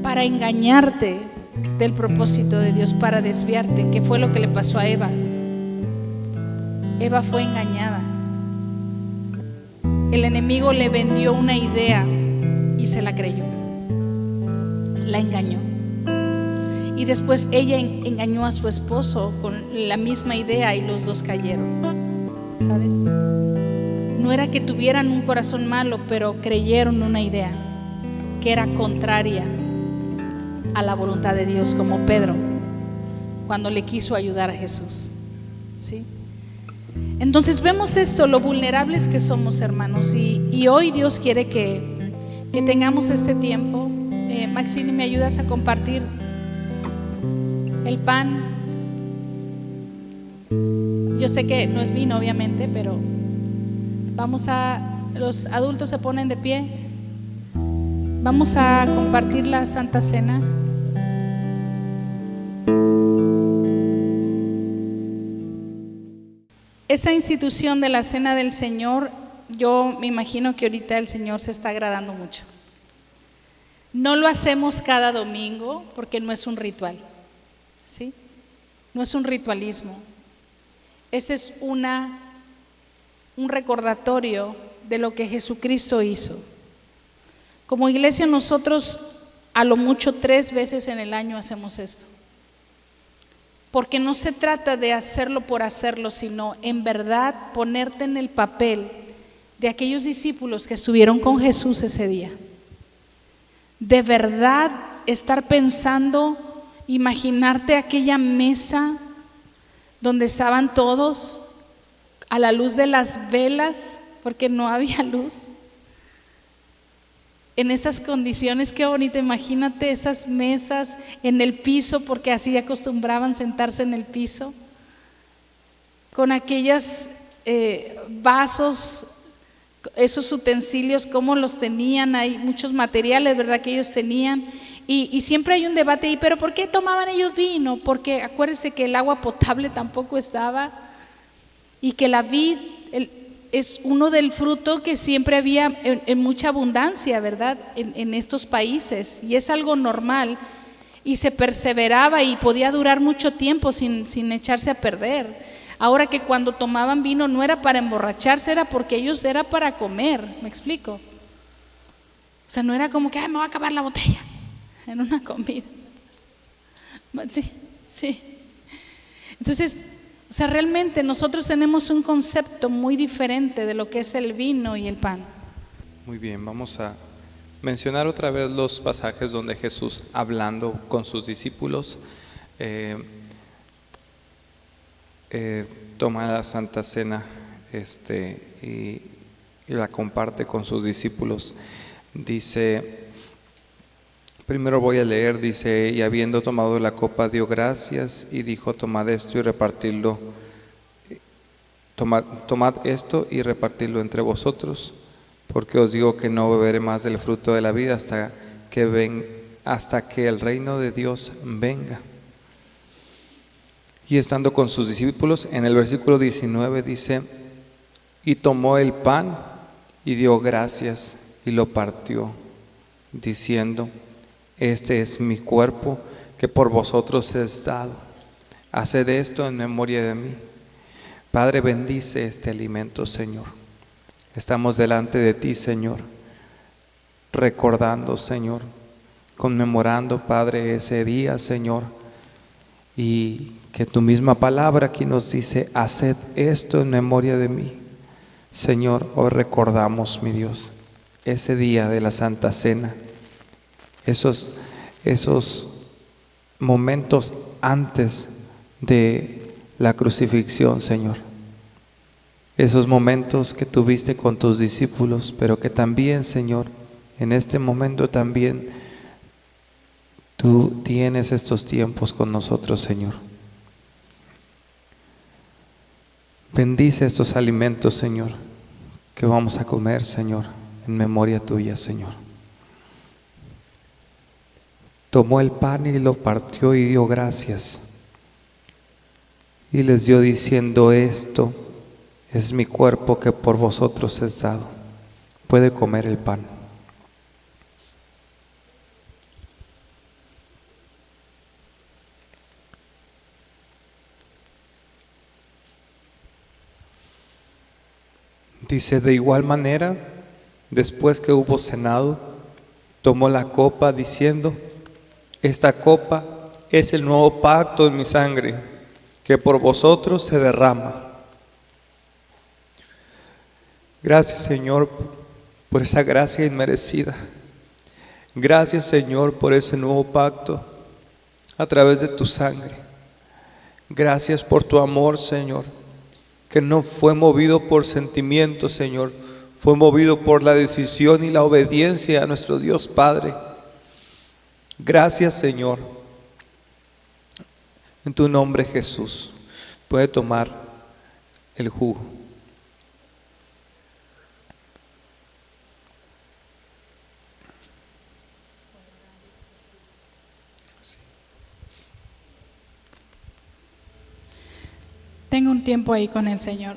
para engañarte del propósito de Dios, para desviarte, que fue lo que le pasó a Eva. Eva fue engañada. El enemigo le vendió una idea y se la creyó, la engañó. Y después ella engañó a su esposo con la misma idea y los dos cayeron. ¿Sabes? No era que tuvieran un corazón malo, pero creyeron una idea que era contraria a la voluntad de Dios, como Pedro cuando le quiso ayudar a Jesús. ¿Sí? Entonces vemos esto, lo vulnerables que somos, hermanos, y hoy Dios quiere que tengamos este tiempo. Maxine, ¿me ayudas a compartir el pan? Yo sé que no es vino, obviamente, pero los adultos se ponen de pie. Vamos a compartir la Santa Cena. Esta institución de la Cena del Señor, yo me imagino que ahorita el Señor se está agradando mucho. No lo hacemos cada domingo porque no es un ritual, ¿sí? No es un ritualismo. Este es un recordatorio de lo que Jesucristo hizo. Como iglesia nosotros a lo mucho 3 veces en el año hacemos esto. Porque no se trata de hacerlo por hacerlo, sino en verdad ponerte en el papel de aquellos discípulos que estuvieron con Jesús ese día. De verdad estar pensando, imaginarte aquella mesa donde estaban todos a la luz de las velas, porque no había luz. En esas condiciones, qué bonito, imagínate esas mesas en el piso, porque así acostumbraban sentarse en el piso, con aquellos vasos, esos utensilios, cómo los tenían, hay muchos materiales, ¿verdad?, que ellos tenían, y siempre hay un debate ahí, pero ¿por qué tomaban ellos vino? Porque acuérdense que el agua potable tampoco estaba, y que la vid es uno del fruto que siempre había en mucha abundancia, ¿verdad?, en estos países, y es algo normal, y se perseveraba y podía durar mucho tiempo sin echarse a perder. Ahora que cuando tomaban vino no era para emborracharse, era porque ellos era para comer, ¿me explico? O sea, no era como que me voy a acabar la botella en una comida. Sí. Entonces, o sea, realmente nosotros tenemos un concepto muy diferente de lo que es el vino y el pan. Muy bien, vamos a mencionar otra vez los pasajes donde Jesús, hablando con sus discípulos, toma la Santa Cena y la comparte con sus discípulos. Dice, primero voy a leer, dice: y habiendo tomado la copa dio gracias y dijo: tomad esto y repartidlo, tomad esto y repartidlo entre vosotros, porque os digo que no beberé más del fruto de la vida hasta que el reino de Dios venga. Y estando con sus discípulos, en el versículo 19 dice: y tomó el pan y dio gracias y lo partió, diciendo: este es mi cuerpo que por vosotros es dado. Haced esto en memoria de mí. Padre, bendice este alimento, Señor. Estamos delante de ti, Señor, recordando, Señor, conmemorando, Padre, ese día, Señor, y que tu misma palabra aquí nos dice: haced esto en memoria de mí. Señor, hoy recordamos, mi Dios, ese día de la Santa Cena, esos momentos antes de la crucifixión, Señor. Esos momentos que tuviste con tus discípulos, pero que también, Señor, en este momento también tú tienes estos tiempos con nosotros, Señor. Bendice estos alimentos, Señor, que vamos a comer, Señor, en memoria tuya, Señor. Tomó el pan y lo partió y dio gracias. Y les dio diciendo: esto es mi cuerpo que por vosotros es dado. Puede comer el pan. Dice: de igual manera, después que hubo cenado, tomó la copa diciendo: esta copa es el nuevo pacto en mi sangre, que por vosotros se derrama. Gracias, Señor, por esa gracia inmerecida. Gracias, Señor, por ese nuevo pacto a través de tu sangre. Gracias por tu amor, Señor, que no fue movido por sentimientos, Señor, fue movido por la decisión y la obediencia a nuestro Dios Padre. Gracias, Señor. En tu nombre, Jesús, puede tomar el jugo. Tenga un tiempo ahí con el Señor.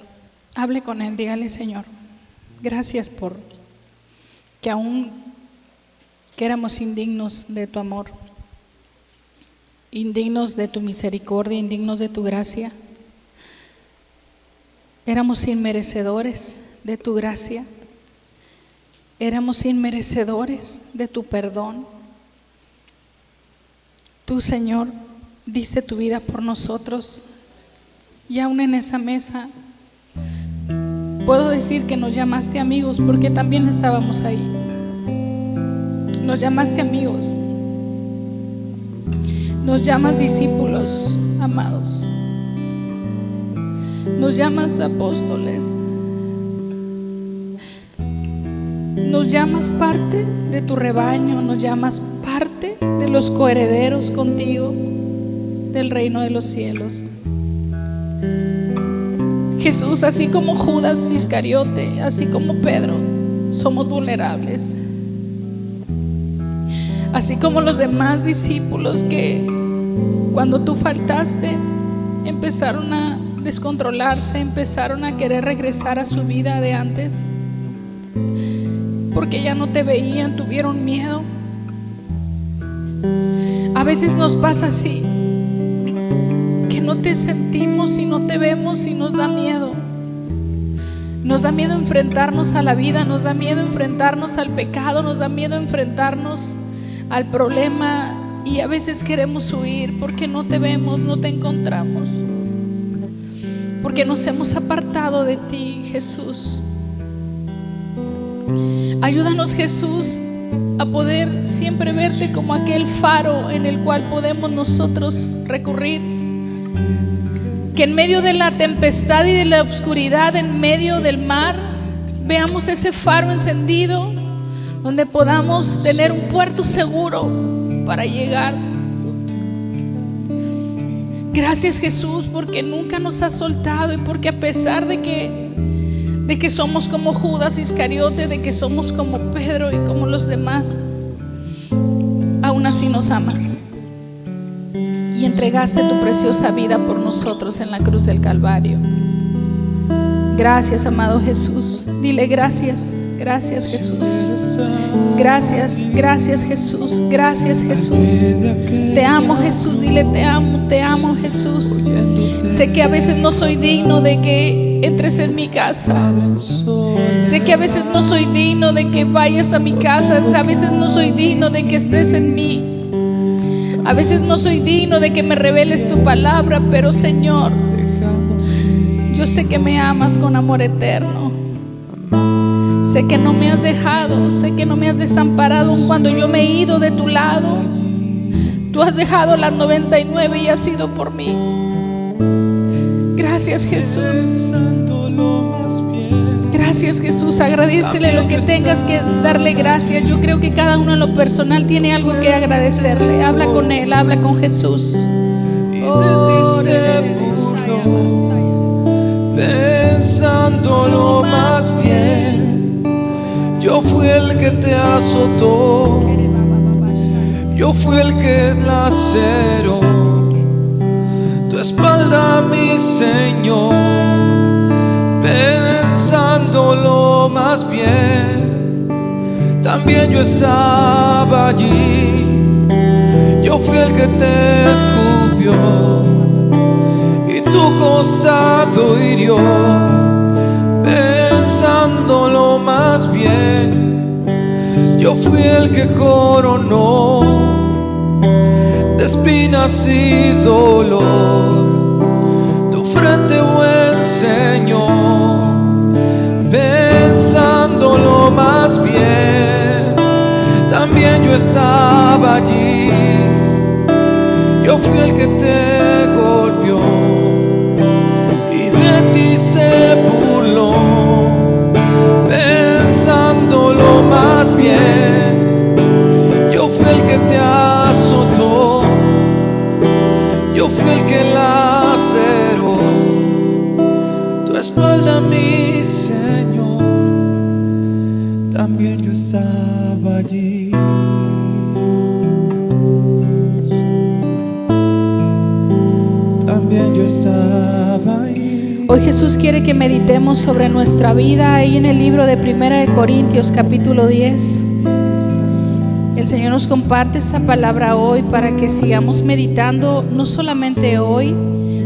Hable con Él, dígale: Señor, gracias por que aún que éramos indignos de tu amor, indignos de tu misericordia, indignos de tu gracia, éramos inmerecedores de tu gracia, éramos inmerecedores de tu perdón. Tú, Señor, diste tu vida por nosotros. Y aún en esa mesa puedo decir que nos llamaste amigos, porque también estábamos ahí. Nos llamaste amigos, nos llamas discípulos amados, nos llamas apóstoles, nos llamas parte de tu rebaño, nos llamas parte de los coherederos contigo del reino de los cielos. Jesús, así como Judas Iscariote, así como Pedro, somos vulnerables. Así como los demás discípulos que cuando tú faltaste empezaron a descontrolarse, empezaron a querer regresar a su vida de antes, porque ya no te veían, tuvieron miedo. A veces nos pasa así, no te sentimos y no te vemos y nos da miedo. Nos da miedo enfrentarnos a la vida, nos da miedo enfrentarnos al pecado, nos da miedo enfrentarnos al problema, y a veces queremos huir porque no te vemos, no te encontramos, porque nos hemos apartado de ti, Jesús. Ayúdanos, Jesús, a poder siempre verte como aquel faro en el cual podemos nosotros recurrir. Que en medio de la tempestad y de la oscuridad, en medio del mar, veamos ese faro encendido, donde podamos tener un puerto seguro para llegar. Gracias, Jesús, porque nunca nos has soltado, y porque a pesar de que somos como Judas Iscariote, de que somos como Pedro y como los demás, aún así nos amas. Y entregaste tu preciosa vida por nosotros en la cruz del Calvario. Gracias, amado Jesús. Dile gracias, gracias, Jesús. Gracias, gracias, Jesús. Gracias, Jesús. Te amo, Jesús. Dile: te amo, Jesús. Sé que a veces no soy digno de que entres en mi casa. Sé que a veces no soy digno de que vayas a mi casa. A veces no soy digno de que estés en mí. A veces no soy digno de que me reveles tu palabra, pero Señor, yo sé que me amas con amor eterno. Sé que no me has dejado, sé que no me has desamparado aun cuando yo me he ido de tu lado. Tú has dejado las 99 y has ido por mí. Gracias, Jesús. Gracias, Jesús. Agradécele lo que tengas que darle gracias. Yo creo que cada uno en lo personal tiene algo que agradecerle. Habla con Él, habla con Jesús. Pensando lo más bien, yo fui el que te azotó, yo fui el que laceró tu espalda, mi Señor. Pensando lo más bien, también yo estaba allí, yo fui el que te escupió y tu costado hirió. Pensando lo más bien, yo fui el que coronó de espinas y dolor tu frente, buen Señor. Pensando lo más bien, también yo estaba allí, yo fui el que te golpeó y de ti se burló. Pensando lo más bien, yo fui el que te azotó, yo fui el que laceró tu espalda, mi Señor. También yo estaba allí. También yo estaba ahí. Hoy Jesús quiere que meditemos sobre nuestra vida. Ahí en el libro de 1 Corintios capítulo 10, el Señor nos comparte esta palabra hoy para que sigamos meditando, no solamente hoy,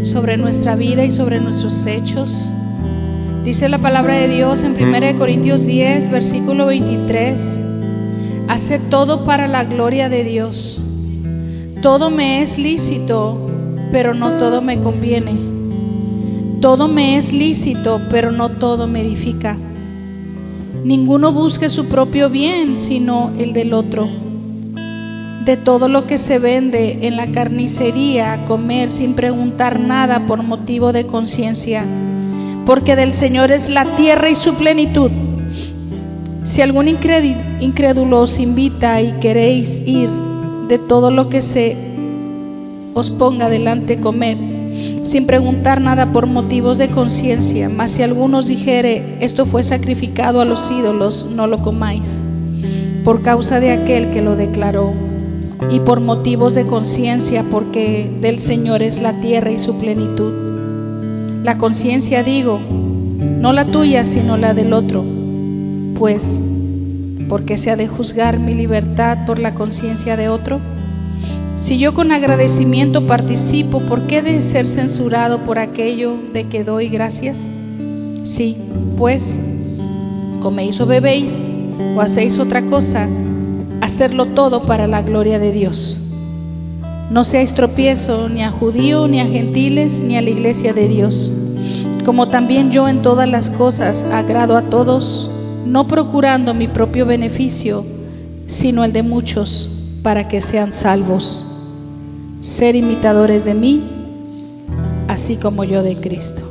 sobre nuestra vida y sobre nuestros hechos. Dice la palabra de Dios en 1 Corintios 10, versículo 23: hace todo para la gloria de Dios. Todo me es lícito, pero no todo me conviene. Todo me es lícito, pero no todo me edifica. Ninguno busque su propio bien, sino el del otro. De todo lo que se vende en la carnicería, comer sin preguntar nada por motivo de conciencia, porque del Señor es la tierra y su plenitud. Si algún incrédulo os invita y queréis ir, de todo lo que se os ponga delante comer, sin preguntar nada por motivos de conciencia. Mas si alguno os dijere: esto fue sacrificado a los ídolos, no lo comáis, por causa de aquel que lo declaró, y por motivos de conciencia, porque del Señor es la tierra y su plenitud. La conciencia, digo, no la tuya, sino la del otro. Pues, ¿por qué se ha de juzgar mi libertad por la conciencia de otro? Si yo con agradecimiento participo, ¿por qué he de ser censurado por aquello de que doy gracias? Sí, pues, coméis o bebéis o hacéis otra cosa, hacerlo todo para la gloria de Dios. No seáis tropiezo ni a judío, ni a gentiles, ni a la iglesia de Dios. Como también yo en todas las cosas agrado a todos, no procurando mi propio beneficio, sino el de muchos, para que sean salvos. Ser imitadores de mí, así como yo de Cristo.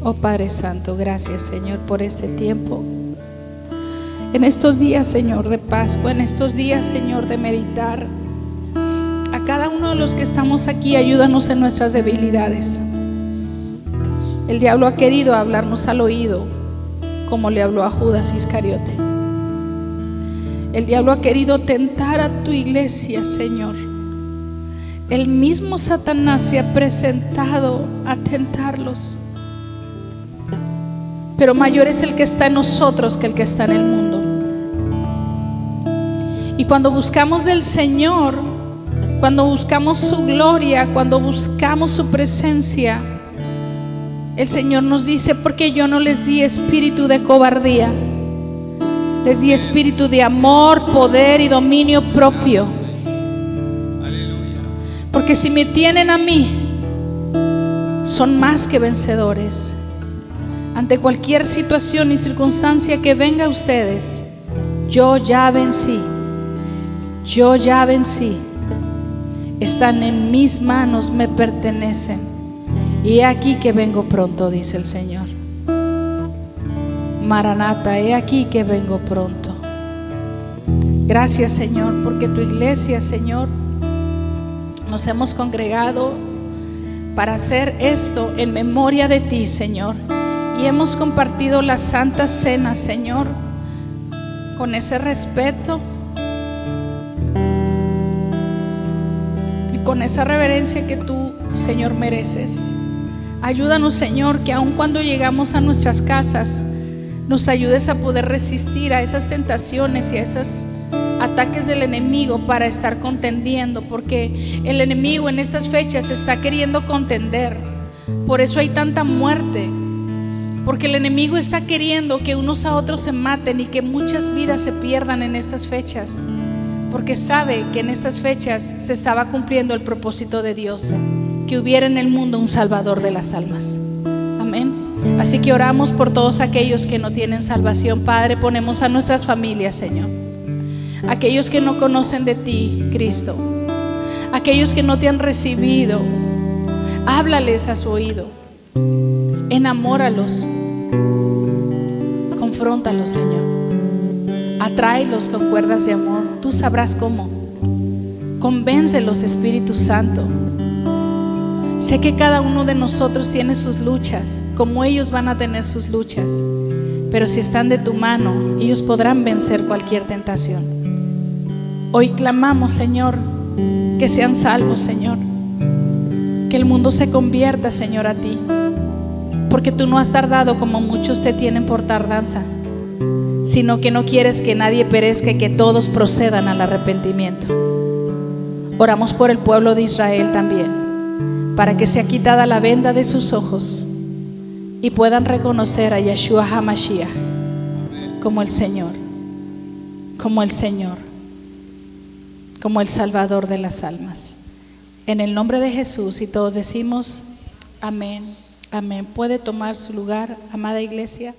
Oh Padre Santo, gracias, Señor, por este tiempo. En estos días, Señor, de Pascua, en estos días, Señor, de meditar, a cada uno de los que estamos aquí, ayúdanos en nuestras debilidades. El diablo ha querido hablarnos al oído, como le habló a Judas Iscariote. El diablo ha querido tentar a tu iglesia, Señor. El mismo Satanás se ha presentado a tentarlos. Pero mayor es el que está en nosotros que el que está en el mundo. Y cuando buscamos del Señor, cuando buscamos su gloria, cuando buscamos su presencia, el Señor nos dice: porque yo no les di espíritu de cobardía, les di espíritu de amor, poder y dominio propio. Porque si me tienen a mí, son más que vencedores. ante cualquier situación y circunstancia que venga a ustedes, yo ya vencí, yo ya vencí. Están en mis manos, me pertenecen. Y he aquí que vengo pronto, dice el Señor. Maranata, he aquí que vengo pronto. Gracias, Señor, porque tu iglesia, Señor, nos hemos congregado para hacer esto en memoria de ti, Señor. Y hemos compartido la Santa Cena, Señor, con ese respeto y con esa reverencia que tú, Señor, mereces. Ayúdanos, Señor, que aun cuando llegamos a nuestras casas, nos ayudes a poder resistir a esas tentaciones y a esos ataques del enemigo para estar contendiendo, porque el enemigo en estas fechas está queriendo contender. Por eso hay tanta muerte, porque el enemigo está queriendo que unos a otros se maten y que muchas vidas se pierdan en estas fechas, porque sabe que en estas fechas se estaba cumpliendo el propósito de Dios, que hubiera en el mundo un Salvador de las almas. Amén. Así que oramos por todos aquellos que no tienen salvación. Padre, ponemos a nuestras familias, Señor, aquellos que no conocen de ti, Cristo, aquellos que no te han recibido. Háblales a su oído, enamóralos, confróntalos, Señor, atráelos con cuerdas de amor. Tú sabrás cómo. Convéncelos, Espíritu Santo. Sé que cada uno de nosotros tiene sus luchas, como ellos van a tener sus luchas, pero si están de tu mano, ellos podrán vencer cualquier tentación. Hoy clamamos, Señor, que sean salvos, Señor, que el mundo se convierta, Señor, a ti, porque tú no has tardado como muchos te tienen por tardanza, sino que no quieres que nadie perezca y que todos procedan al arrepentimiento. Oramos por el pueblo de Israel también, para que sea quitada la venda de sus ojos y puedan reconocer a Yeshua HaMashiach como el Señor, como el Señor, como el Salvador de las almas. En el nombre de Jesús, y todos decimos amén, amén. Puede tomar su lugar, amada iglesia.